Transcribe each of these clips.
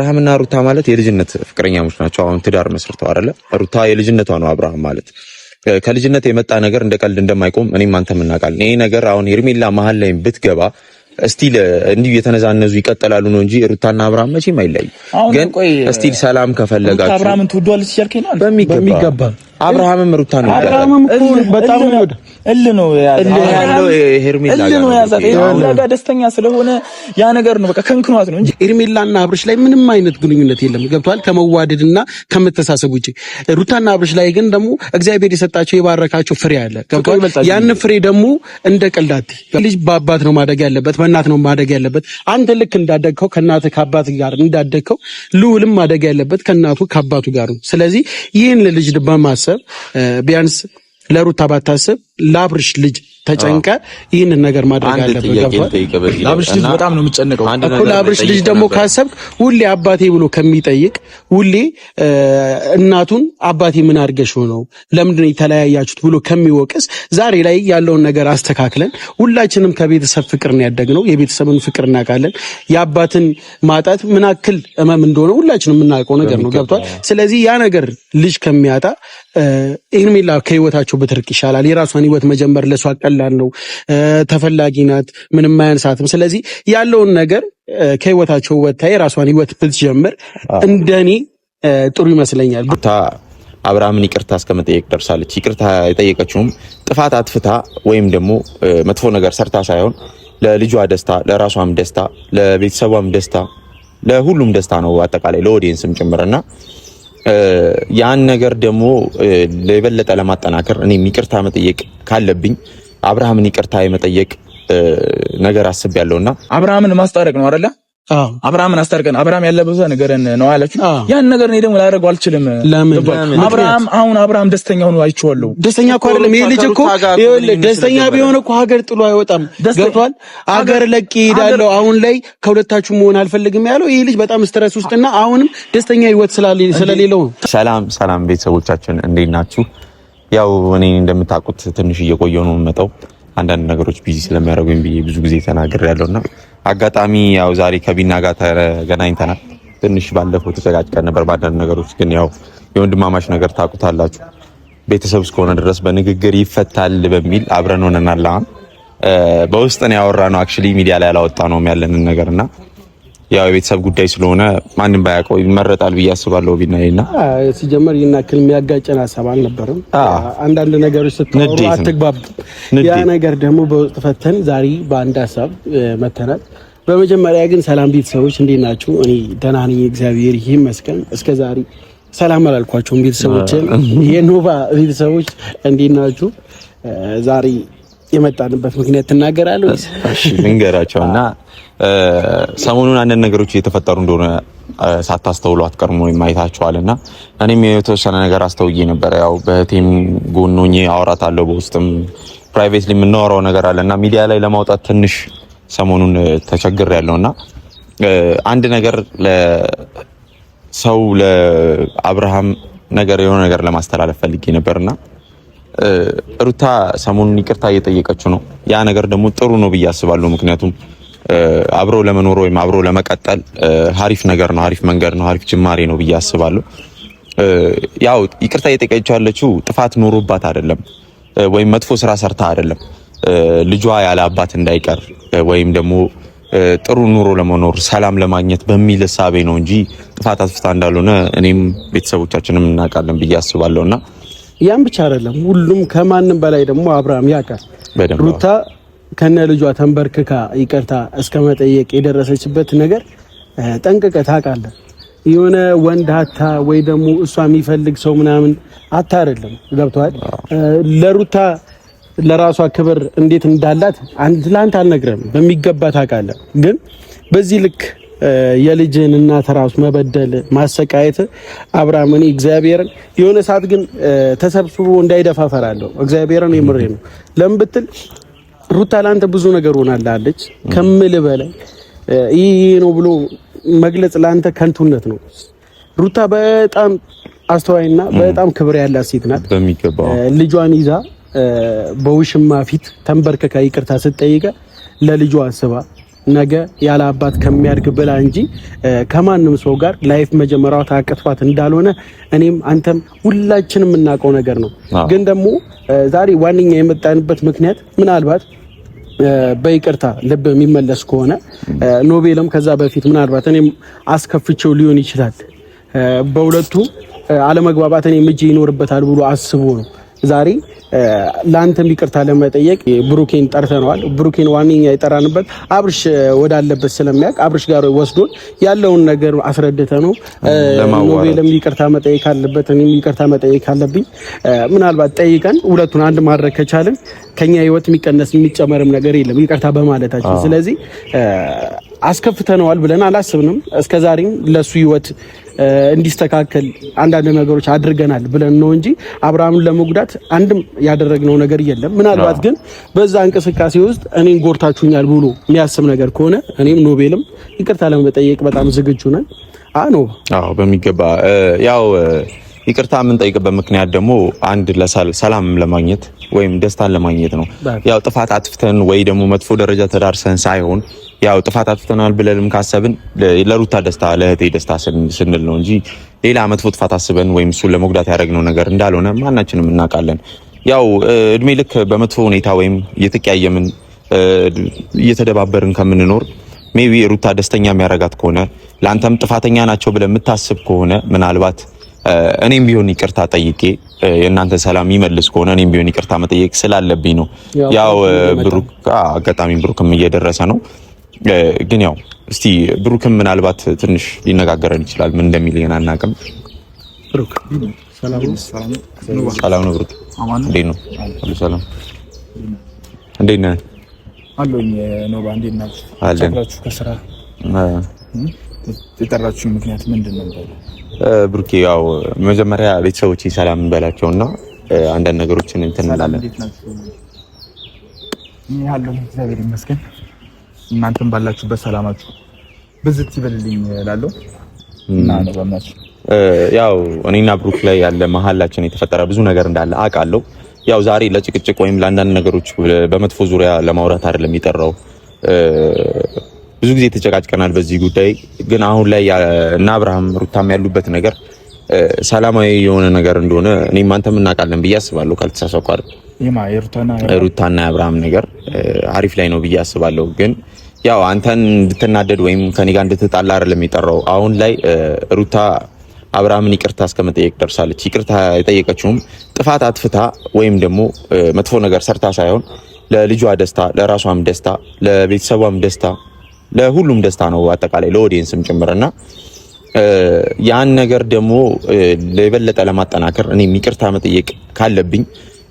አብርሃምና ሩታ ማለት የልጅነት ፍቅረኛሞች ናቸው። አሁን ትዳር መስርተው አይደለ? ሩታ የልጅነቷ ነው አብርሃም ማለት። ከልጅነት የመጣ ነገር እንደ ቀልድ እንደማይቆም እኔም አንተም እናውቃለን። ይሄ ነገር አሁን ሄርሜላ መሀል ላይ ብትገባ ስቲል እንዲሁ የተነዛነዙ ይቀጥላሉ ነው እንጂ ሩታና አብርሃም መቼም አይለያዩ። ግን ስቲል ሰላም ከፈለጋችሁ አብርሃምን ትወዷለች ይልከኝ ነው በሚገባ አብርሃምም ሩታ ነው አብርሃምም እኮ በጣም ነው ነው ያለው ሄርሜላ ጋር ደስተኛ ስለሆነ ያ ነገር ነው በቃ ከንክኗት ነው እንጂ ሄርሜላና አብርሽ ላይ ምንም አይነት ግንኙነት የለም። ገብቷል? ከመዋደድና ከመተሳሰብ ውጪ። ሩታና አብርሽ ላይ ግን ደግሞ እግዚአብሔር የሰጣቸው የባረካቸው ፍሬ አለ። ገብቷል? ያን ፍሬ ደግሞ እንደ ቀልዳት ልጅ በአባት ነው ማደግ ያለበት፣ በእናት ነው ማደግ ያለበት። አንተ ልክ እንዳደግከው ከእናትህ ከአባት ጋር እንዳደግከው ልዑልም ማደግ ያለበት ከእናቱ ከአባቱ ጋር ነው። ስለዚህ ይህን ልጅ በማሰብ ቢያንስ ለሩታ ባታስብ ለአብርሽ ልጅ ተጨንቀ ይህንን ነገር ማድረግ አለበት። ለአብርሽ ልጅ በጣም ነው የምጨነቀው እኮ። ለአብርሽ ልጅ ደግሞ ካሰብክ ሁሌ አባቴ ብሎ ከሚጠይቅ ሁሌ እናቱን አባቴ ምን አድርገሽ ነው ለምንድን ነው የተለያያችሁት ብሎ ከሚወቅስ ዛሬ ላይ ያለውን ነገር አስተካክለን ሁላችንም ከቤተሰብ ፍቅር ነው ያደግነው። የቤተሰብን ፍቅር እናውቃለን። የአባትን ማጣት ምን አክል እመም እንደሆነ ሁላችንም የምናውቀው ነገር ነው። ገብቷል? ስለዚህ ያ ነገር ልጅ ከሚያጣ ሄርሜላ ከህይወታቸው ብትርቅ ይሻላል። የራሷን ህይወት መጀመር ለሷ ቀላል ነው። ተፈላጊ ናት፣ ምንም አያንሳትም። ስለዚህ ያለውን ነገር ከህይወታቸው ወጥታ የራሷን ህይወት ብትጀምር እንደኔ ጥሩ ይመስለኛል። አብርሃምን ይቅርታ እስከመጠየቅ ደርሳለች። ይቅርታ የጠየቀችውም ጥፋት አጥፍታ ወይም ደግሞ መጥፎ ነገር ሰርታ ሳይሆን ለልጇ ደስታ፣ ለራሷም ደስታ፣ ለቤተሰቧም ደስታ፣ ለሁሉም ደስታ ነው። አጠቃላይ ለኦዲየንስም ጭምርና ያን ነገር ደግሞ ለበለጠ ለማጠናከር እኔም ይቅርታ መጠየቅ ካለብኝ አብርሃምን ይቅርታ የመጠየቅ ነገር አስቤያለሁና አብርሃምን ማስታረቅ ነው አይደለ? አብርሃምን አስታርቀን አብርሃም ያለበት ነገርን ነው አለችው። ያን ነገር እኔ ደግሞ ላደርገው አልችልም። አብርሃም ደስተኛ ሆኖ አይቼዋለሁ። ደስተኛ እኮ አይደለም ይሄ ልጅ እኮ ደስተኛ ቢሆን እኮ ሀገር ጥሎ አይወጣም። ገብቷል? ሀገር ለቅ ይሄዳለሁ አሁን ላይ ከሁለታችሁ መሆን አልፈልግም ያለው ይሄ ልጅ በጣም ስትረስ ውስጥና አሁንም ደስተኛ ህይወት ስለሌለው ነው። ሰላም ቤተሰቦቻችን እንዴት ናችሁ? ያው እኔ እንደምታውቁት ትንሽ እየቆየሁ ነው የምመጣው አንዳንድ ነገሮች ቢዚ ስለሚያደርጉኝ ብዙ ጊዜ ተናግሬያለሁና አጋጣሚ ያው ዛሬ ከቢና ጋር ተገናኝተናል። ትንሽ ባለፈው ተጨቃጭቀን ነበር ባንዳንድ ነገሮች፣ ግን ያው የወንድማማች ነገር ታውቁታላችሁ። ቤተሰብ እስከሆነ ድረስ በንግግር ይፈታል በሚል አብረን ሆነናል። በውስጥ ነው ያወራነው። አክቹሊ ሚዲያ ላይ አላወጣነውም ያለንን ነገርና ያው የቤተሰብ ጉዳይ ስለሆነ ማንንም ባያውቀው ይመረጣል ብዬ አስባለሁ። ቢናይና ሲጀመር ይናክል የሚያጋጨን ሐሳብ አልነበረም። አንዳንድ ነገሮች ስትወሩ አትግባቡ። ያ ነገር ደግሞ በውስጥ ፈተን ዛሬ በአንድ ሐሳብ መተናል። በመጀመሪያ ግን ሰላም ቤተሰቦች እንዴት ናችሁ? እኔ ደህና ነኝ፣ እግዚአብሔር ይመስገን። እስከዛሬ ሰላም አላልኳቸውም ቤተሰቦችን። የኖቫ ቤተሰቦች እንዴት ናችሁ? ዛሬ የመጣንበት ምክንያት ትናገራለህ? እሺ ልንገራቸውና ሰሞኑን አንዳንድ ነገሮች እየተፈጠሩ እንደሆነ ሳታስተውሉ አትቀርሙ የማይታችኋልና እኔም የተወሰነ ነገር አስተውዬ ነበር። ያው በቴም ጎኖኜ አወራታለሁ፣ በውስጥም ፕራይቬትሊ የምናወራው ነገር አለና ሚዲያ ላይ ለማውጣት ትንሽ ሰሞኑን ተቸግሬያለሁና አንድ ነገር ለሰው ለአብርሃም ነገር የሆነ ነገር ለማስተላለፍ ፈልጌ ነበርና ሩታ ሰሞኑን ይቅርታ እየጠየቀችው ነው። ያ ነገር ደግሞ ጥሩ ነው ብዬ አስባለሁ። ምክንያቱም አብሮ ለመኖር ወይም አብሮ ለመቀጠል አሪፍ ነገር ነው፣ አሪፍ መንገድ ነው፣ አሪፍ ጅማሬ ነው ብዬ አስባለሁ። ያው ይቅርታ እየጠየቀችው ያለችው ጥፋት ኖሮባት አይደለም ወይም መጥፎ ስራ ሰርታ አይደለም። ልጇ ያለ አባት እንዳይቀር ወይም ደግሞ ጥሩ ኑሮ ለመኖር ሰላም ለማግኘት በሚል እሳቤ ነው እንጂ ጥፋት አጥፍታ እንዳልሆነ እኔም ቤተሰቦቻችንም እናውቃለን ብዬ አስባለሁና ያን ብቻ አይደለም፣ ሁሉም ከማንም በላይ ደግሞ አብርሃም ያውቃል። ሩታ ከነ ልጇ ተንበርክካ ይቅርታ እስከ መጠየቅ የደረሰችበት ነገር ጠንቅቀህ ታውቃለህ። የሆነ ወንድ አታ ወይ ደግሞ እሷ የሚፈልግ ሰው ምናምን አታ አይደለም። ገብቶሃል? ለሩታ ለራሷ ክብር እንዴት እንዳላት ለአንተ አልነግረም፣ በሚገባ ታውቃለህ። ግን በዚህ ልክ የልጅን እናት ራሱ መበደል ማሰቃየት አብርሃም እኔ እግዚአብሔርን የሆነ ሰዓት ግን ተሰብስቦ እንዳይደፋፈራለሁ። እግዚአብሔርን የምሬ ነው። ለምን ብትል ሩታ ላንተ ብዙ ነገር ሆናለች ከምል በላይ ይሄ ነው ብሎ መግለጽ ላንተ ከንቱነት ነው። ሩታ በጣም አስተዋይና በጣም ክብር ያላት ሴት ናት። በሚገባው ልጇን ይዛ በውሽማ ፊት ተንበርከካ ይቅርታ ስትጠይቀ ለልጇ አስባ ነገ ያለ አባት ከሚያድግ ብላ እንጂ ከማንም ሰው ጋር ላይፍ መጀመሪያው ታቀጥፋት እንዳልሆነ እኔም አንተም ሁላችንም እናውቀው ነገር ነው። ግን ደግሞ ዛሬ ዋነኛ የመጣንበት ምክንያት ምናልባት በይቅርታ ልብ የሚመለስ ከሆነ ኖቤልም ከዛ በፊት ምናልባት እኔም አስከፍቼው ሊሆን ይችላል በሁለቱ አለመግባባት እኔም እጄ ይኖርበታል ብሎ አስቦ ነው ዛሬ ላንተም ይቅርታ ለመጠየቅ ብሩኬን ጠርተነዋል። ብሩኬን ዋንኛ የጠራንበት አብርሽ ወዳለበት ስለሚያውቅ አብርሽ ጋር ወስዶን ያለውን ነገር አስረድተ ነው ኖቤልም ይቅርታ መጠየቅ አለበት፣ እኔም ይቅርታ መጠየቅ አለብኝ። ምናልባት ጠይቀን ሁለቱን አንድ ማድረግ ከቻልን ከኛ ህይወት የሚቀነስ የሚጨመርም ነገር የለም ይቅርታ በማለታችን። ስለዚህ አስከፍተነዋል ብለን አላስብንም። እስከዛሬም ለሱ ህይወት እንዲስተካከል አንዳንድ ነገሮች አድርገናል ብለን ነው እንጂ አብርሃምን ለመጉዳት አንድም ያደረግነው ነገር የለም። ምናልባት ግን በዛ እንቅስቃሴ ውስጥ እኔን ጎርታችሁኛል ብሎ የሚያስብ ነገር ከሆነ እኔም ኖቤልም ይቅርታ ለመጠየቅ በጣም ዝግጁ ነን። አዎ በሚገባ ያው ይቅርታ የምንጠይቅበት ምክንያት ደግሞ አንድ ሰላም ለማግኘት ወይም ደስታን ለማግኘት ነው። ያው ጥፋት አጥፍተን ወይ ደግሞ መጥፎ ደረጃ ተዳርሰን ሳይሆን ያው ጥፋት አጥፍተናል ብለንም ካሰብን ለሩታ ደስታ ለእህቴ ደስታ ስንል ነው እንጂ ሌላ መጥፎ ጥፋት አስበን ወይም እሱን ለመጉዳት ያደረግነው ነገር እንዳልሆነ ማናችንም እናውቃለን። ያው እድሜ ልክ በመጥፎ ሁኔታ ወይም እየተቀያየምን እየተደባበርን ከምንኖር ሜቢ ሩታ ደስተኛ የሚያረጋት ከሆነ ለአንተም ጥፋተኛ ናቸው ብለህ የምታስብ ከሆነ ምናልባት እኔም ቢሆን ይቅርታ ጠይቄ የእናንተ ሰላም ይመልስ ከሆነ እኔም ቢሆን ይቅርታ መጠየቅ ስላለብኝ ነው። ያው ብሩክ አጋጣሚ ብሩክም እየደረሰ ነው። ግን ያው እስቲ ብሩክም ምናልባት ትንሽ ሊነጋገረን ይችላል። ምን እንደሚል ገና አናውቅም። ብሩክ ሰላም ነው። ብሩክ እንዴት ነው? ሁሉ ሰላም? እንዴት ነህ? አለኝ ነው። ባንዴ እናችሁ አላችሁ ከስራ የጠራችሁ ምክንያት ምንድን ነው? ብሩክ ያው መጀመሪያ ቤተሰቦቼ ሰላም እንበላቸውና አንዳንድ ነገሮችን እንትን እንላለን። እኔ ያለው እግዚአብሔር ይመስገን፣ እናንተም ባላችሁበት ሰላማችሁ በዝት ይበልልኝ እላለሁ እና ነው በእናትህ ያው እኔና ብሩክ ላይ ያለ መሀላችን የተፈጠረ ብዙ ነገር እንዳለ አውቃለሁ። ያው ዛሬ ለጭቅጭቅ ወይም ለአንዳንድ ነገሮች በመጥፎ ዙሪያ ለማውራት አይደለም የጠራው። ብዙ ጊዜ ተጨቃጭቀናል በዚህ ጉዳይ። ግን አሁን ላይ እና አብርሃም ሩታም ያሉበት ነገር ሰላማዊ የሆነ ነገር እንደሆነ እኔም አንተም እናውቃለን ብዬ አስባለሁ። ካልተሳሳትኩ አይደል ሩታና አብርሃም ነገር አሪፍ ላይ ነው ብዬ አስባለሁ። ግን ያው አንተን እንድትናደድ ወይም ከኔ ጋር እንድትጣላ አይደለም የጠራው። አሁን ላይ ሩታ አብርሃምን ይቅርታ እስከመጠየቅ ደርሳለች። ይቅርታ የጠየቀችውም ጥፋት አጥፍታ ወይም ደግሞ መጥፎ ነገር ሰርታ ሳይሆን ለልጇ ደስታ፣ ለራሷም ደስታ፣ ለቤተሰቧም ደስታ፣ ለሁሉም ደስታ ነው። አጠቃላይ ለኦዲየንስም ጭምርና ያን ነገር ደግሞ ለበለጠ ለማጠናከር እኔ ይቅርታ መጠየቅ ካለብኝ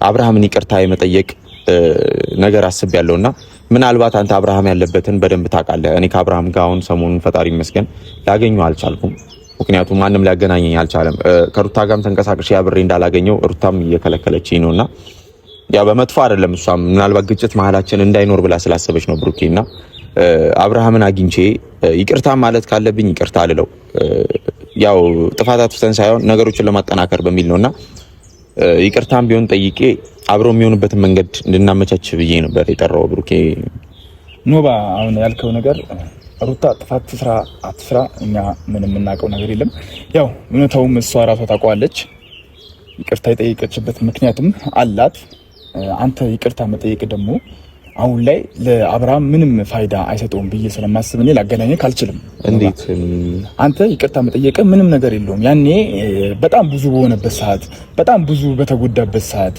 አብርሃምን ይቅርታ የመጠየቅ ነገር አስቤያለሁና ምናልባት አንተ አብርሃም ያለበትን በደንብ ታውቃለህ። እኔ ከአብርሃም ጋር አሁን ሰሞኑን ፈጣሪ ይመስገን ላገኘው አልቻልኩም። ምክንያቱም ማንም ሊያገናኘኝ አልቻለም። ከሩታ ጋርም ተንቀሳቅሼ አብሬ እንዳላገኘው ሩታም እየከለከለችኝ ነውና ያ በመጥፎ አይደለም። እሷም ምናልባት ግጭት መሀላችን እንዳይኖር ብላ ስላሰበች ነው ብሩኬና አብርሃምን አግኝቼ ይቅርታ ማለት ካለብኝ ይቅርታ አልለው። ያው ጥፋት አጥፍተን ሳይሆን ነገሮችን ለማጠናከር በሚል ነውና ይቅርታም ቢሆን ጠይቄ አብረው የሚሆኑበትን መንገድ እንድናመቻች ብዬ ነበር የጠራው። ብሩኬ ኖባ አሁን ያልከው ነገር ሩታ ጥፋት ትስራ አትስራ እኛ ምንም የምናውቀው ነገር የለም። ያው እውነታውም እሷ ራሷ ታውቀዋለች። ይቅርታ የጠየቀችበት ምክንያትም አላት። አንተ ይቅርታ መጠየቅ ደግሞ አሁን ላይ ለአብርሃም ምንም ፋይዳ አይሰጠውም ብዬ ስለማስብ እኔ ላገናኘህ አልችልም። እንዴት አንተ ይቅርታ መጠየቅ ምንም ነገር የለውም። ያኔ በጣም ብዙ በሆነበት ሰዓት፣ በጣም ብዙ በተጎዳበት ሰዓት፣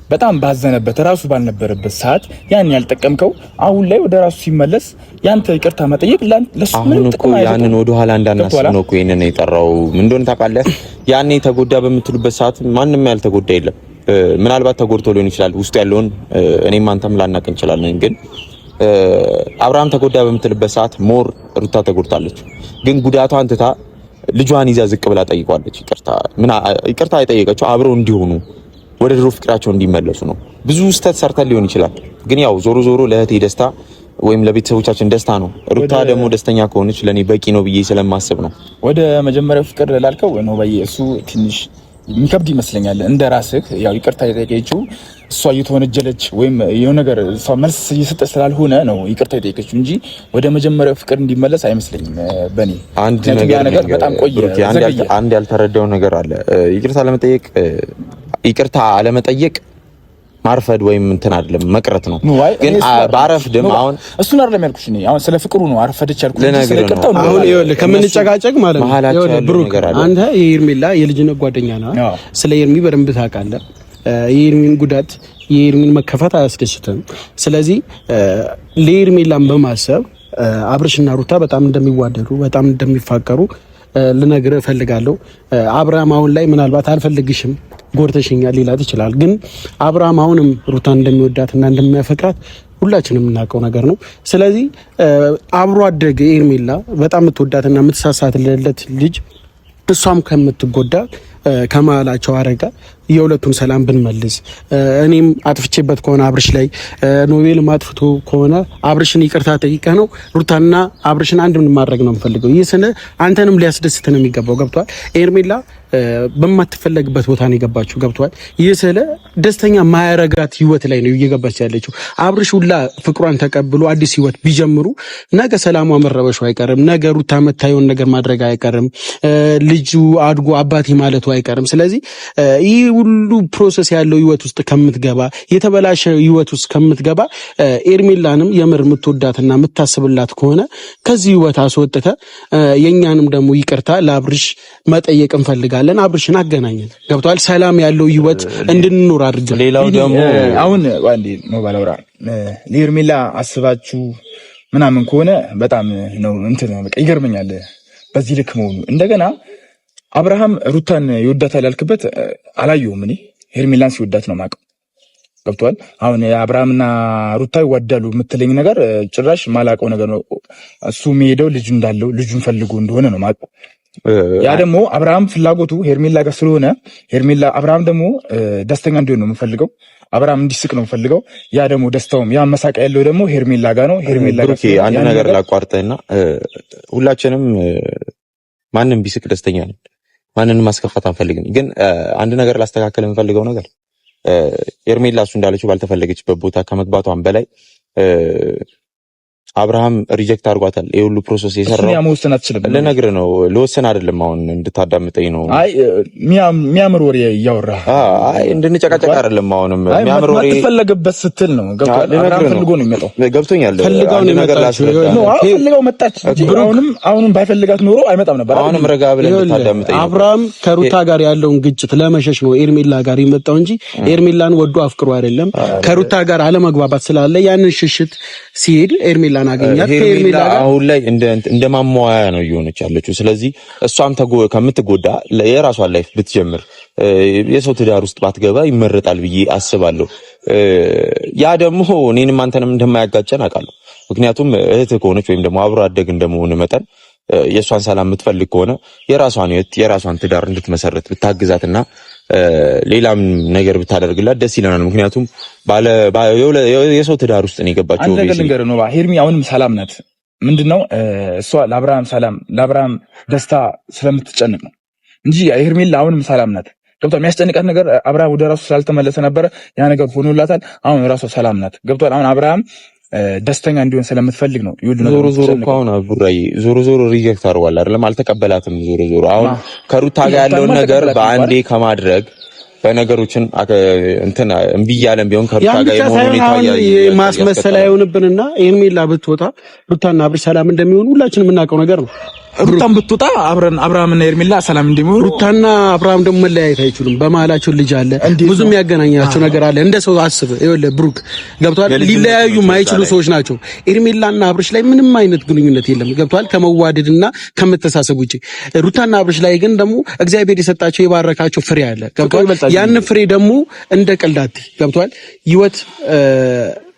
በጣም ባዘነበት ራሱ ባልነበረበት ሰዓት ያን ያልጠቀምከው አሁን ላይ ወደ ራሱ ሲመለስ ያንተ ይቅርታ መጠየቅ ለሱ ምንም ጥቅም አይሰጥም። ያንን ወደ ኋላ እንዳናስብ ነው እኮ ይሄንን የጠራው። ምን እንደሆነ ታውቃለህ? ያኔ ተጎዳ በምትሉበት ሰዓት ማንም ያልተጎዳ የለም። ምናልባት ተጎድቶ ሊሆን ይችላል ውስጥ ያለውን እኔም አንተም ላናቅ እንችላለን። ግን አብርሃም ተጎዳ በምትልበት ሰዓት ሞር ሩታ ተጎድታለች። ግን ጉዳቷን ትታ ልጇን ይዛ ዝቅ ብላ ጠይቋለች። ይቅርታ የጠየቀችው አብረው እንዲሆኑ ወደ ድሮ ፍቅራቸው እንዲመለሱ ነው። ብዙ ስህተት ሰርተን ሊሆን ይችላል። ግን ያው ዞሮ ዞሮ ለእህቴ ደስታ ወይም ለቤተሰቦቻችን ደስታ ነው። ሩታ ደግሞ ደስተኛ ከሆነች ለኔ በቂ ነው ብዬ ስለማስብ ነው። ወደ መጀመሪያው ፍቅር ላልከው ነው ባይ እሱ ትንሽ የሚከብድ ይመስለኛል። እንደ ራስህ ያው ይቅርታ የጠየቀችው እሷ እየተወነጀለች ወይም የሆነ ነገር እሷ መልስ እየሰጠች ስላልሆነ ነው ይቅርታ የጠየቀችው እንጂ ወደ መጀመሪያው ፍቅር እንዲመለስ አይመስለኝም። በኔ አንድ ነገር በጣም ቆየ። አንድ ያልተረዳው ነገር አለ። ይቅርታ ለመጠየቅ ይቅርታ አለመጠየቅ ማርፈድ ወይም እንትን አይደለም መቅረት ነው። ግን ባረፍድም አሁን እሱን አይደለም ያልኩሽ እኔ አሁን ስለ ፍቅሩ ነው አረፈደች ያልኩሽ። ስለ ይቅርታው ነው አሁን ይኸውልህ ከምንጨቃጨቅ ማለት ነው። ይኸውልህ ብሩክ አንተ የኤርሜላ የልጅነት ጓደኛ ነህ። ስለ ኤርሚ በደንብ ታውቃለህ። የኤርሚን ጉዳት የኤርሚን መከፋት አያስደስትም። ስለዚህ ለኤርሜላን በማሰብ አብርሽና ሩታ በጣም እንደሚዋደዱ በጣም እንደሚፋቀሩ ልነግርህ እፈልጋለሁ። አብርሃም አሁን ላይ ምናልባት አልፈልግሽም ጎርተሽኛል ሊላት ይችላል። ግን አብርሃም አሁንም ሩታን እንደሚወዳትና እንደሚያፈቅራት ሁላችንም የምናውቀው ነገር ነው። ስለዚህ አብሮ አደገ ኤርሜላ በጣም የምትወዳትና የምትሳሳትለት ልጅ እሷም ከምትጎዳ ከመሀላቸው አረጋ የሁለቱን ሰላም ብንመልስ፣ እኔም አጥፍቼበት ከሆነ አብርሽ ላይ ኖቤልም አጥፍቶ ከሆነ አብርሽን ይቅርታ ጠይቀህ ነው ሩታና አብርሽን አንድ ምን ማድረግ ነው የምፈልገው። ይህ ስለ አንተንም ሊያስደስት ነው የሚገባው። ገብቷል? ኤርሜላ በማትፈለግበት ቦታ ነው የገባችው። ገብቷል? ይህ ስለ ደስተኛ ማያረጋት ህይወት ላይ ነው እየገባች ያለችው። አብርሽ ሁላ ፍቅሯን ተቀብሎ አዲስ ህይወት ቢጀምሩ ነገ ሰላሟ መረበሹ አይቀርም። ነገ ሩታ መታየውን ነገር ማድረግ አይቀርም። ልጁ አድጎ አባቴ ማለቱ አይቀርም። ስለዚህ ይህ ሁሉ ፕሮሰስ ያለው ህይወት ውስጥ ከምትገባ የተበላሸ ህይወት ውስጥ ከምትገባ ኤርሜላንም የምር የምትወዳትና የምታስብላት ከሆነ ከዚህ ህይወት አስወጥተ የኛንም ደግሞ ይቅርታ ለአብርሽ መጠየቅ እንፈልጋለን። አብርሽን አገናኘን። ገብቷል? ሰላም ያለው ህይወት እንድንኖር አድርገን። ሌላው ደግሞ አሁን አንዴ ነው ባላውራ ለኤርሜላ አስባችሁ ምናምን ከሆነ በጣም ነው እንትን በቃ ይገርመኛል በዚህ ልክ መሆኑ። እንደገና አብርሃም ሩታን ይወዳታል ያልክበት አላየሁም። እኔ ሄርሜላን ሲወዳት ነው የማውቀው። ገብቷል? አሁን አብርሃምና ሩታ ይወዳሉ የምትለኝ ነገር ጭራሽ ማላውቀው ነገር ነው። እሱ የሚሄደው ልጁ እንዳለው ልጁን ፈልጎ እንደሆነ ነው የማውቀው። ያ ደግሞ አብርሃም ፍላጎቱ ሄርሜላ ጋር ስለሆነ አብርሃም ደግሞ ደስተኛ እንዲሆን ነው የምፈልገው። አብርሃም እንዲስቅ ነው የምፈልገው። ያ ደግሞ ደስታውም ያ መሳቅ ያለው ደግሞ ሄርሜላ ጋር ነው። ሄርሜላ ጋር አንድ ነገር ላቋርጠህና ሁላችንም ማንም ቢስቅ ደስተኛ ነን። ማንንም ማስከፋት አንፈልግም። ግን አንድ ነገር ላስተካከል የምፈልገው ነገር ኤርሜላ እሱ እንዳለችው ባልተፈለገችበት ቦታ ከመግባቷን በላይ አብርሃም ሪጀክት አድርጓታል። ይሄ ሁሉ ፕሮሰስ የሰራው እኛ መወሰን አትችልም። ለነገር ነው ልወሰን አይደለም። አሁን እንድታዳምጠኝ ነው። አይ የሚያምር ወሬ እያወራህ አይ እንድንጨቃጨቅ አይደለም። አሁንም የሚያምር ወሬ ትፈለገበት ስትል ነው። አብርሃም ፈልጎ ነው የሚመጣው። ገብቶኛል። ፈልጋው ነው ነገር ላስረዳ ነው። ፈልጋው መጣች እንጂ አሁንም ባይፈልጋት ኖሮ አይመጣም ነበር። አሁንም ረጋ ብለን እንድታዳምጠኝ። አብርሃም ከሩታ ጋር ያለውን ግጭት ለመሸሽ ነው ኤርሜላ ጋር የመጣው እንጂ ኤርሜላን ወዶ አፍቅሮ አይደለም። ከሩታ ጋር አለመግባባት ስላለ ያንን ሽሽት ሲሄድ ኤርሜላ ሄርሜላ አሁን ላይ እንደ ማሟያ ነው እየሆነች ያለችው። ስለዚህ እሷም ከምትጎዳ የራሷን ላይፍ ብትጀምር የሰው ትዳር ውስጥ ባትገባ ይመረጣል ብዬ አስባለሁ። ያ ደግሞ እኔንም አንተንም እንደማያጋጨን አውቃለሁ። ምክንያቱም እህት ከሆነች ወይም ደግሞ አብሮ አደግ እንደመሆን መጠን የእሷን ሰላም የምትፈልግ ከሆነ የራሷን ህይወት የራሷን ትዳር እንድትመሰረት ብታግዛትና ሌላም ነገር ብታደርግላት ደስ ይለናል። ምክንያቱም የሰው ትዳር ውስጥ ነው የገባችው። አንተ ነገር ነው ሄርሚ አሁንም ሰላም ናት። ምንድነው እሷ ለአብርሃም ደስታ ስለምትጨንቅ ነው እንጂ ሄርሜላ አሁንም ሰላም ናት። ገብቷል? የሚያስጨንቃት ነገር አብርሃም ወደ ራሱ ስላልተመለሰ ነበረ። ያ ነገር ሆኖላታል። አሁን ራሷ ሰላም ናት። ገብቷል? አሁን አብርሃም ደስተኛ እንዲሆን ስለምትፈልግ ነው። ዞሮ እኮ አሁን አቡራይ ዞሮ ሪጀክት አድርጓል አይደለም? አልተቀበላትም። ዞሮ አሁን ከሩታ ጋር ያለውን ነገር በአንዴ ከማድረግ በነገሮችን እንትን እምቢ እያለም ቢሆን ከሩታ ጋር የሆነ ሁኔታ ማስመሰል አይሆንብንና ኤርሜላ ብትወጣ ሩታና አብርሽ ሰላም እንደሚሆኑ ሁላችንም የምናውቀው ነገር ነው። ሩታም ብትወጣ አብርሃምና ኤርሜላ ሰላም እንደሚሆኑ ሩታና አብርሃም ደግሞ መለያየት አይችሉም። በመሀላቸው ልጅ አለ፣ ብዙ የሚያገናኛቸው ነገር አለ። እንደ ሰው አስብ። ይኸውልህ ብሩክ ገብቷል? ሊለያዩ የማይችሉ ሰዎች ናቸው። ኤርሜላና አብርሽ ላይ ምንም አይነት ግንኙነት የለም። ገብቷል? ከመዋደድና ከመተሳሰብ ውጪ። ሩታና አብርሽ ላይ ግን ደግሞ እግዚአብሔር የሰጣቸው የባረካቸው ፍሬ አለ። ገብቷል? ያን ፍሬ ደግሞ እንደ ቀልዳት ገብቷል? ህይወት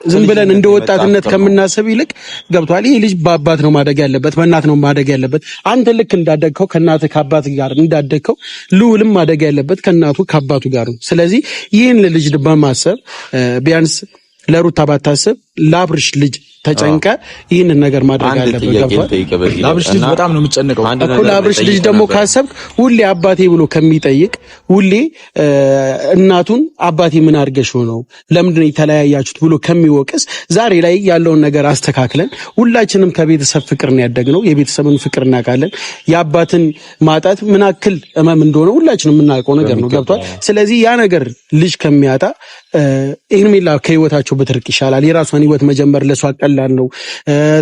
ዝም ብለን እንደ ወጣትነት ከምናስብ ይልቅ ገብቷል? ይሄ ልጅ በአባት ነው ማደግ ያለበት፣ በእናት ነው ማደግ ያለበት። አንተ ልክ እንዳደግከው ከእናትህ ከአባት ጋር እንዳደግከው ልዑልም ማደግ ያለበት ከእናቱ ከአባቱ ጋር ነው። ስለዚህ ይህን ልጅ በማሰብ ቢያንስ ለሩታ ባታስብ ለአብርሽ ልጅ ተጨንቀ ይህንን ነገር ማድረግ አለበት። ገብቷል? ለአብርሽ ልጅ በጣም ነው የምጨነቀው እኮ ለአብርሽ ልጅ ደግሞ ካሰብክ ሁሌ አባቴ ብሎ ከሚጠይቅ ሁሌ እናቱን አባቴ ምን አድርገሽ ነው ለምንድን ነው የተለያያችሁት ብሎ ከሚወቅስ ዛሬ ላይ ያለውን ነገር አስተካክለን ሁላችንም ከቤተሰብ ፍቅር ነው ያደግነው። የቤተሰብን ፍቅር እናውቃለን። የአባትን ማጣት ምን አክል እመም እንደሆነ ሁላችንም የምናውቀው ነገር ነው። ገብቷል? ስለዚህ ያ ነገር ልጅ ከሚያጣ ሄርሜላ ከህይወታቸው ብትርቅ ይሻላል። የራሷን ህይወት መጀመር ለሷ ቀላል ነው።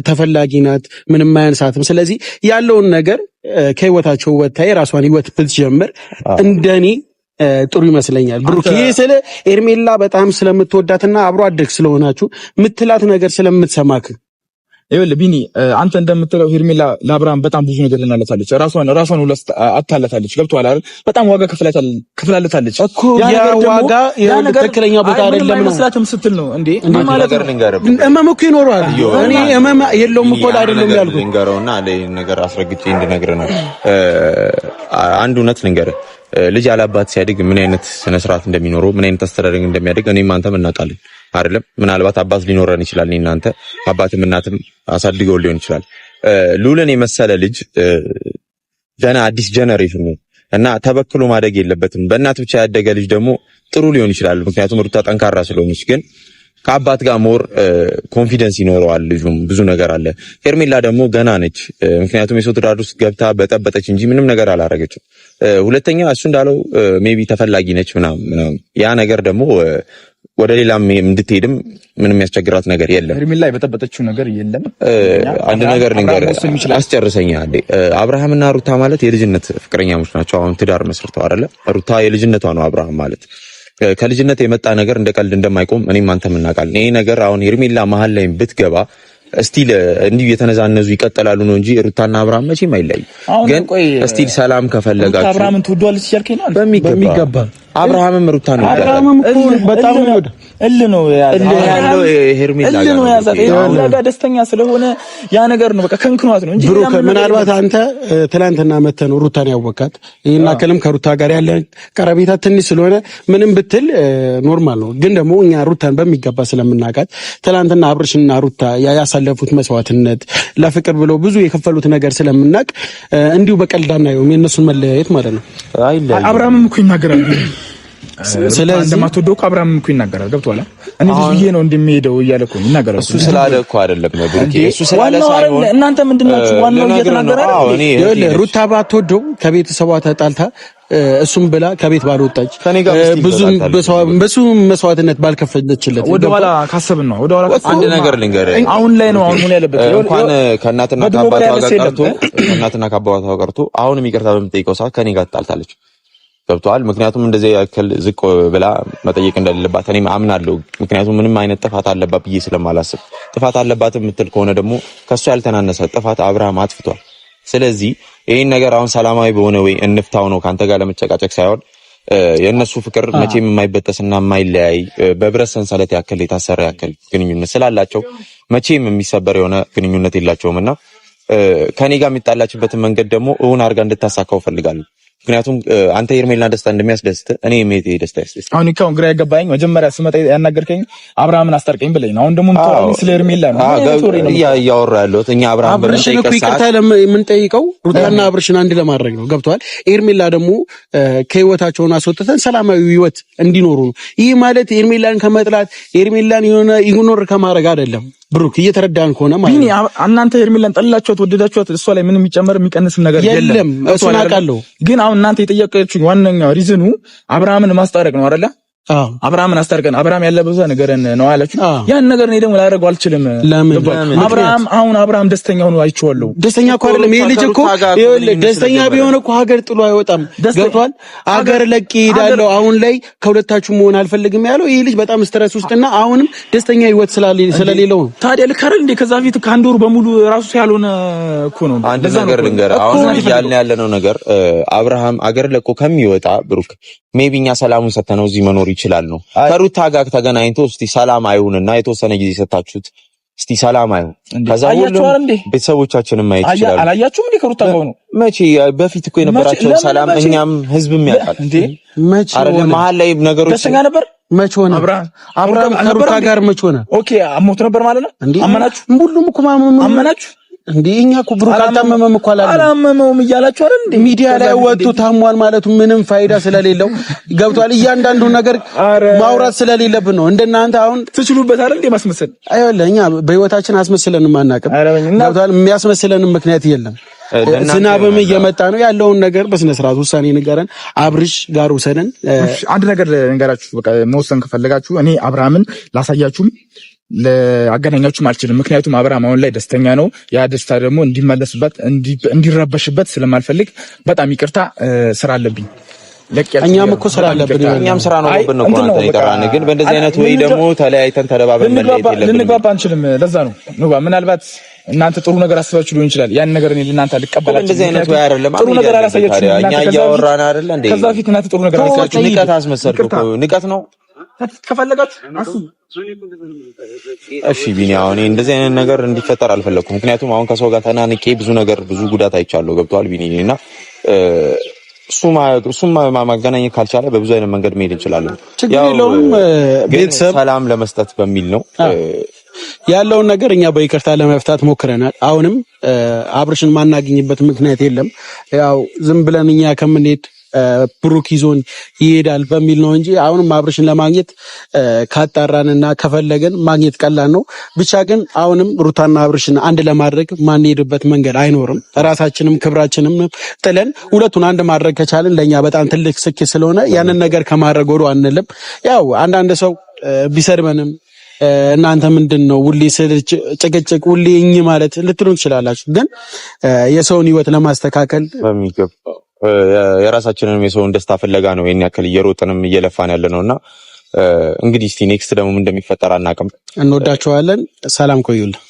ተፈላጊ ናት፣ ምንም አያንሳትም። ስለዚህ ያለውን ነገር ከህይወታቸው ወጥታ የራሷን ህይወት ብትጀምር እንደኔ ጥሩ ይመስለኛል። ብሩክ ይሄ ስለ ሄርሜላ በጣም ስለምትወዳትና አብሮ አደግ ስለሆናችሁ ምትላት ነገር ስለምትሰማክ ይኸውልህ ቢኒ አንተ እንደምትለው ሄርሜላ ለአብርሃም በጣም ብዙ ነገር ልናለታለች። ራሷን ሁሉ አታለታለች። ገብቶሃል አይደል? በጣም ዋጋ ከፍላለታለች እኮ ያ ዋጋ ትክክለኛ ቦታ አይደለም ነው መስላትም ስትል ነው እንዴ ማለት ነገር እመም እኮ ይኖረዋል። እኔ እመም የለውም እኮ አይደለም ያልኩት ልንገረውና ነገር አስረግጬ እንድነግርህ ነው። አንድ እውነት ልንገርህ፣ ልጅ ያላባት ሲያድግ ምን አይነት ስነ ስርዓት እንደሚኖረው ምን አይነት አስተዳደግ እንደሚያድግ እኔም አንተም እናውቃለን አይደለም? ምናልባት አባት ሊኖረን ይችላል። እናንተ አባትም እናትም አሳድገው ሊሆን ይችላል። ሉልን የመሰለ ልጅ ገና አዲስ ጀነሬሽን ነው እና ተበክሎ ማደግ የለበትም። በእናት ብቻ ያደገ ልጅ ደግሞ ጥሩ ሊሆን ይችላል፣ ምክንያቱም ሩታ ጠንካራ ስለሆነች። ግን ከአባት ጋር ሞር ኮንፊደንስ ይኖረዋል። ልጁም ብዙ ነገር አለ። ሄርሜላ ደግሞ ገና ነች፣ ምክንያቱም የሰው ትዳር ውስጥ ገብታ በጠበጠች እንጂ ምንም ነገር አላረገችም። ሁለተኛ እሱ እንዳለው ሜቢ ተፈላጊ ነች ምናምን ያ ነገር ደግሞ ወደ ሌላም እንድትሄድም ምንም ያስቸግራት ነገር የለም። ሄርሜላ የበጠበጠችው ነገር የለም። አንድ ነገር ልንገርህ፣ አስጨርሰኛ እንዴ። አብርሃምና ሩታ ማለት የልጅነት ፍቅረኛሞች ናቸው። አሁን ትዳር መስርተው አይደለ? ሩታ የልጅነቷ ነው። አብርሃም ማለት ከልጅነት የመጣ ነገር እንደ ቀልድ እንደማይቆም እኔም አንተም እናውቃለን። ይሄ ነገር አሁን ሄርሜላ መሀል ላይ ብትገባ ስቲል እንዲሁ የተነዛነዙ ይቀጥላሉ ነው እንጂ ሩታና አብርሃም መቼም አይለያዩ። ግን ስቲል ሰላም ከፈለጋችሁ አብርሃምን ትወዷለች እያልከኝ ነው? በሚገባ አብርሃምም ሩታን ነው አብርሃምም እኮ በጣም ነው ነው ያለው ሄርሜላ ነው ያዛት ደስተኛ ስለሆነ ያ ነገር ነው በቃ ከንክኗት ነው እንጂ ምናልባት አንተ ትላንትና መተህ ነው ሩታን ያወቃት። ይሄን አከለም ከሩታ ጋር ያለ ቀረቤታ ትንሽ ስለሆነ ምንም ብትል ኖርማል ነው። ግን ደግሞ እኛ ሩታን በሚገባ ስለምናውቃት ትላንትና አብርሽና ሩታ ያሳለፉት መስዋዕትነት ለፍቅር ብለው ብዙ የከፈሉት ነገር ስለምናውቅ እንዲሁ በቀልዳና ነው የነሱን መለያየት ማለት ነው። አብርሃምም እኮ ይናገራል ስለዚህ እንደማትወደው አብርሃም እኮ ይናገራል። ገብቶሃል? እኔ ልጅ ነው እንደሚሄደው እያለ እኮ ይናገራል። እሱ ስላለ እኮ አይደለም ብሩኬ፣ እሱ ስላለ ሳይሆን እናንተ ምንድናችሁ? ዋናው እየተናገረ አይደል? ሩታ ባትወደው ከቤተሰቧ ተጣልታ እሱም ብላ ከቤት ባልወጣች ብዙ መስዋዕትነት ባልከፈለችለት ወደኋላ ካሰብን ነው። ወደኋላ አንድ ነገር ልንገርህ፣ አሁን ላይ ነው አሁን ያለበት እንኳን ከእናትና ከአባቷ ጋር ቀርቶ አሁንም ይቅርታ በምትጠይቀው ሰዓት ከኔ ጋር ተጣልታለች። ገብቷል? ምክንያቱም እንደዚህ ያክል ዝቅ ብላ መጠየቅ እንደሌለባት እኔም አምናለሁ። ምክንያቱም ምንም አይነት ጥፋት አለባት ብዬ ስለማላስብ፣ ጥፋት አለባት የምትል ከሆነ ደግሞ ከሷ ያልተናነሰ ጥፋት አብርሃም አጥፍቷል። ስለዚህ ይሄን ነገር አሁን ሰላማዊ በሆነ ወይ እንፍታው ነው ካንተ ጋር ለመጨቃጨቅ ሳይሆን የእነሱ ፍቅር መቼም የማይበጠስና የማይለያይ በብረት ሰንሰለት ያክል የታሰረ ያክል ግንኙነት ስላላቸው መቼም የሚሰበር የሆነ ግንኙነት የላቸውምና ከኔ ጋር የሚጣላችበትን መንገድ ደግሞ እውን አድርጋ እንድታሳካው ፈልጋለሁ። ምክንያቱም አንተ ሄርሜላ ደስታ እንደሚያስደስት እኔ የሜቴ ደስታ ያስደስት። አሁን ይካው ግራ ያገባኝ መጀመሪያ ስመጣ ያናገርከኝ አብርሃምን አስታርቀኝ ብለኝ ነው። አሁን ደግሞ የምታወራኝ ስለ ሄርሜላ ነው። እያወራ ያለሁት እኛ አብርሃም የምንጠይቀው ሩታና አብርሽን አንድ ለማድረግ ነው። ገብቷል? ሄርሜላ ደግሞ ከህይወታቸውን አስወጥተን ሰላማዊ ህይወት እንዲኖሩ ነው። ይህ ማለት ሄርሜላን ከመጥላት ሄርሜላን የሆነ ኢግኖር ከማድረግ አይደለም። ብሩክ እየተረዳን ከሆነ ማለት ነው። እናንተ ሄርሜላን ጠላችኋት ወደዳችኋት እሷ ላይ ምንም የሚጨመር የሚቀንስም ነገር የለም። እሱን አውቃለሁ። ግን አሁን እናንተ የጠየቃችሁኝ ዋነኛው ሪዝኑ አብርሃምን ማስታረቅ ነው አይደለ? አብርሃምን አስታርቀን አብርሃም ያለበት ነገርን ነው አላችሁ። ያን ነገር እኔ ደግሞ ላደርገው አልችልም። አብርሃም ደስተኛ ሆኖ አይቼዋለሁ። ደስተኛ እኮ አይደለም ይሄ ልጅ እኮ ይኸውልህ፣ ደስተኛ ቢሆን እኮ ሀገር ጥሎ አይወጣም። ገብቷል? ሀገር ለቂ ሄዳለሁ አሁን ላይ ከሁለታችሁ መሆን አልፈልግም ያለው ይሄ ልጅ በጣም ስትረስ ውስጥና አሁንም ደስተኛ ህይወት ስለሌለው ነው። ታዲያ ልክ አይደል እንዴ? ከዛ ፊት ከአንድ ወር በሙሉ ራሱ ያልሆነ እኮ ነው። አንድ ነገር ልንገርህ፣ አሁን ያልነው ነገር አብርሃም ሀገር ለቆ ከሚወጣ ብሩክ ሜቢ እኛ ሰላሙን ሰተነው እዚህ መኖር ይችላል ነው። ከሩታ ጋር ተገናኝቶ እስቲ ሰላም አይሁንና የተወሰነ ጊዜ ሰጣችሁት እስቲ ሰላም አይሁን። ከዛ ሁሉም ቤተሰቦቻችንን ማየት ይችላል። አላያችሁም እንዴ? ከሩታ ጋር ነው መቼ በፊት እኮ የነበራቸው ሰላም እኛም ህዝብም ያውቃል እንዴ? መቼ አይደለም መሀል ላይ ነገሮች ደስተኛ ነበር መች ሆነ? አብርሃም ከሩታ ጋር መች ሆነ? ኦኬ አሞት ነበር ማለት ነው። አመናችሁ? ሁሉም እኮ አመናችሁ እንዴ? እኛ እኮ ብሩክ አልታመመም እኮ አላመመውም እያላችሁ አይደል እንዴ? ሚዲያ ላይ ወጥቶ ታሟል ማለቱ ምንም ፋይዳ ስለሌለው ገብቷል። እያንዳንዱ ነገር ማውራት ስለሌለብን ነው። እንደናንተ አሁን ትችሉበት አይደል እንዴ ማስመሰል? አይወለ እኛ በህይወታችን አስመስለን ማናቀም ገብቷል። የሚያስመስለን ምክንያት የለም። ዝናብም እየመጣ ነው ያለውን ነገር በስነ ስርዓት ውሳኔ ንገረን። አብርሽ ጋር ወሰደን። አንድ ነገር እንገራችሁ። በቃ መወሰን ከፈለጋችሁ እኔ አብርሃምን ላሳያችሁም ለአገናኛችሁም አልችልም። ምክንያቱም አብርሃም አሁን ላይ ደስተኛ ነው። ያ ደስታ ደግሞ እንዲመለስበት እንዲረበሽበት ስለማልፈልግ በጣም ይቅርታ፣ ስራ አለብኝ። እኛም እኮ ስራ አለብን። እኛም ስራ ነው ብን ነው ቆንጆ ይቀራን። ግን በእንደዚህ አይነት ወይ ደግሞ ተለያይተን ተደባበን መለየት የለብንም። ልንግባባ አንችልም። ለዛ ነው ኑባ ምናልባት እናንተ ጥሩ ነገር አስባችሁ ሊሆን ይችላል። ያን ነገር እኔ ለእናንተ አልቀበላችሁ። እንደዚህ አይነት ወይ አይደለም። ጥሩ ነገር አላሳያችሁም። እኛ እያወራን አይደል እንዴ? ከዛ በፊት እናንተ ጥሩ ነገር አላሳያችሁ። ንቀት አስመሰልኩ እኮ ንቀት ነው። ከፈለጋችሁ እሺ ቢኒ፣ አሁን እንደዚህ አይነት ነገር እንዲፈጠር አልፈለኩም። ምክንያቱም አሁን ከሰው ጋር ተናንቄ ብዙ ነገር ብዙ ጉዳት አይቻለሁ። ገብቷል ቢኒ? እና እሱም ማገናኘት ካልቻለ በብዙ አይነት መንገድ መሄድ እንችላለን። ያው ቤተሰብ ሰላም ለመስጠት በሚል ነው ያለውን ነገር እኛ በይቅርታ ለመፍታት ሞክረናል። አሁንም አብርሽን ማናገኝበት ምክንያት የለም። ያው ዝም ብለን እኛ ከምንሄድ ብሩክ ይዞን ይሄዳል በሚል ነው እንጂ አሁንም አብርሽን ለማግኘት ካጣራንና ከፈለገን ማግኘት ቀላል ነው። ብቻ ግን አሁንም ሩታና አብርሽን አንድ ለማድረግ ማንሄድበት መንገድ አይኖርም። ራሳችንም ክብራችንም ጥለን ሁለቱን አንድ ማድረግ ከቻልን ለኛ በጣም ትልቅ ስኬት ስለሆነ ያንን ነገር ከማድረግ ወደ አንልም። ያው አንዳንድ ሰው ቢሰድበንም እናንተ ምንድነው ሁሌ ጭቅጭቅ ሁሌ እኝ ማለት ልትሉ ትችላላችሁ። ግን የሰውን ህይወት ለማስተካከል በሚገባ የራሳችንንም የሰውን ደስታ ፍለጋ ነው የኛ ያክል እየሮጥንም እየለፋን ያለ ነውና እንግዲህ እስቲ ኔክስት ደግሞ እንደሚፈጠር አናውቅም። እንወዳችኋለን። ሰላም ቆዩልን።